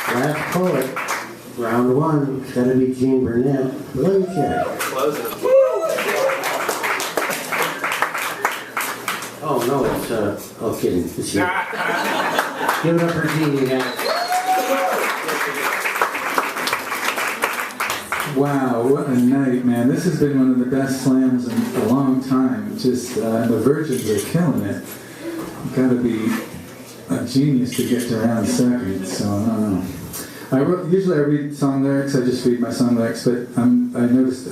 Last poet, round one, it's gotta be Gene Burnett. Let me check. Oh no, it's oh kidding. It's you. Give it up for Gene, you guys. Wow, what a night, man. This has been one of the best slams in a long time. Just, the Virgins are killing it. You've got to be a genius to get to round second, so I don't know. Usually I read song lyrics, I just read my song lyrics, but I found this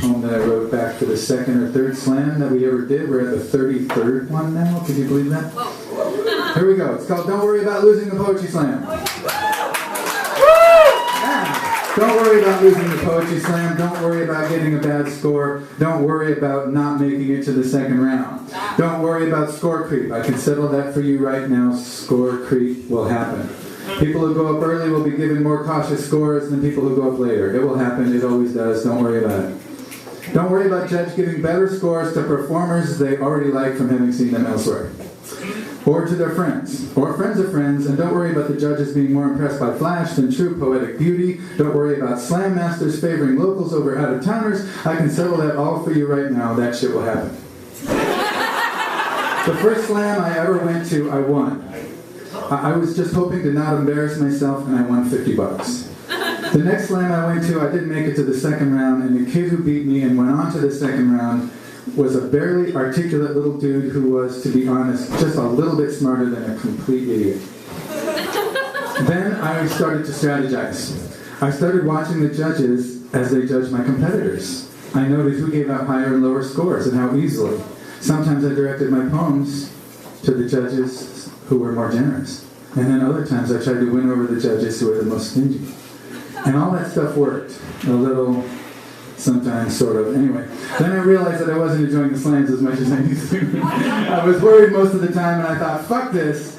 poem that I wrote back for the second or third slam that we ever did. We're at the 33rd one now, can you believe that? Here we go, it's called Don't Worry About Losing the Poetry Slam. Don't worry about losing the Poetry Slam. Don't worry about getting a bad score. Don't worry about not making it to the second round. Don't worry about score creep. I can settle that for you right now. Score creep will happen. People who go up early will be given more cautious scores than people who go up later. It will happen. It always does. Don't worry about it. Don't worry about judges giving better scores to performers they already like from having seen them elsewhere. Or to their friends, or friends of friends, and don't worry about the judges being more impressed by flash than true poetic beauty. Don't worry about slam masters favoring locals over out-of-towners. I can settle that all for you right now. That shit will happen. The first slam I ever went to, I won. I was just hoping to not embarrass myself, and I won $50. The next slam I went to, I didn't make it to the second round, and the kid who beat me and went on to the second round was a barely articulate little dude who was, to be honest, just a little bit smarter than a complete idiot. Then I started to strategize. I started watching the judges as they judged my competitors. I noted who gave out higher and lower scores and how easily. Sometimes I directed my poems to the judges who were more generous. And then other times I tried to win over the judges who were the most stingy. And all that stuff worked. A little... sometimes, sort of. Anyway, then I realized that I wasn't enjoying the slams as much as I used to. I was worried most of the time, and I thought, fuck this.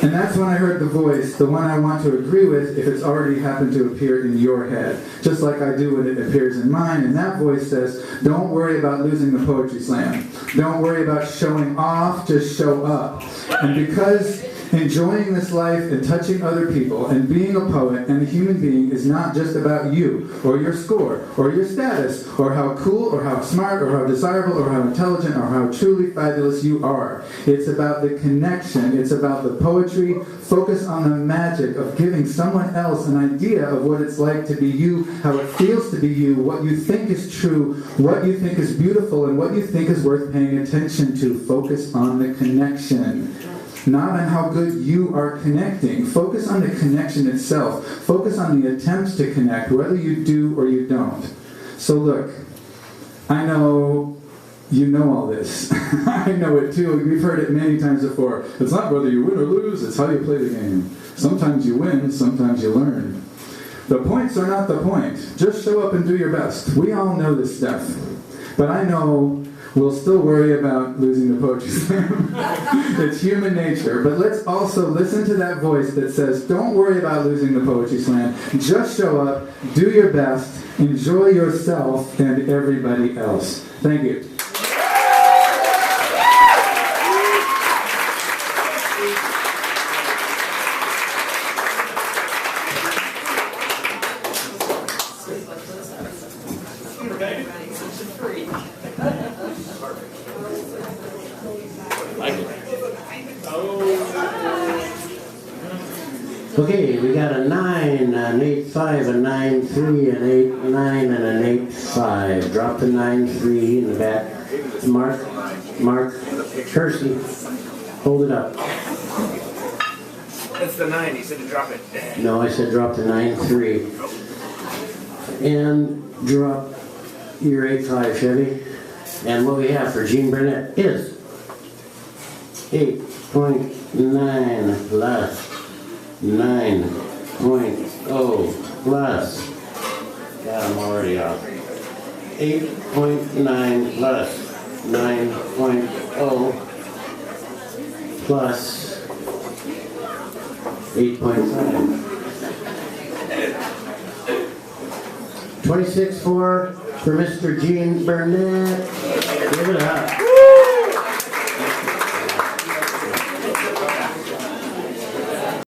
And that's when I heard the voice, the one I want to agree with if it's already happened to appear in your head, just like I do when it appears in mine. And that voice says, don't worry about losing the Poetry Slam. Don't worry about showing off, just show up. And because enjoying this life and touching other people and being a poet and a human being is not just about you or your score or your status or how cool or how smart or how desirable or how intelligent or how truly fabulous you are. It's about the connection. It's about the poetry. Focus on the magic of giving someone else an idea of what it's like to be you, how it feels to be you, what you think is true, what you think is beautiful, and what you think is worth paying attention to. Focus on the connection. Not on how good you are connecting. Focus on the connection itself. Focus on the attempts to connect, whether you do or you don't. So look, I know you know all this. I know it too. We've heard it many times before. It's not whether you win or lose, it's how you play the game. Sometimes you win, sometimes you learn. The points are not the point. Just show up and do your best. We all know this stuff. But I know we'll still worry about losing the Poetry Slam. It's human nature. But let's also listen to that voice that says, don't worry about losing the Poetry Slam. Just show up, do your best, enjoy yourself and everybody else. Thank you. Okay, we got a 9, an 8-5, a 9-3, an 8-9, and an 8-5. Drop the 9-3 in the back. Mark, Kersey, hold it up. That's the 9, he said to drop it. No, I said drop the 9-3. And drop your 8-5, Chevy. And what we have for Gene Burnett is 8.9 plus 9.0 plus, God, I'm already off, 8.9 plus 9.0 plus 8.5. 26.4 for Mr. Gene Burnett. Give it up.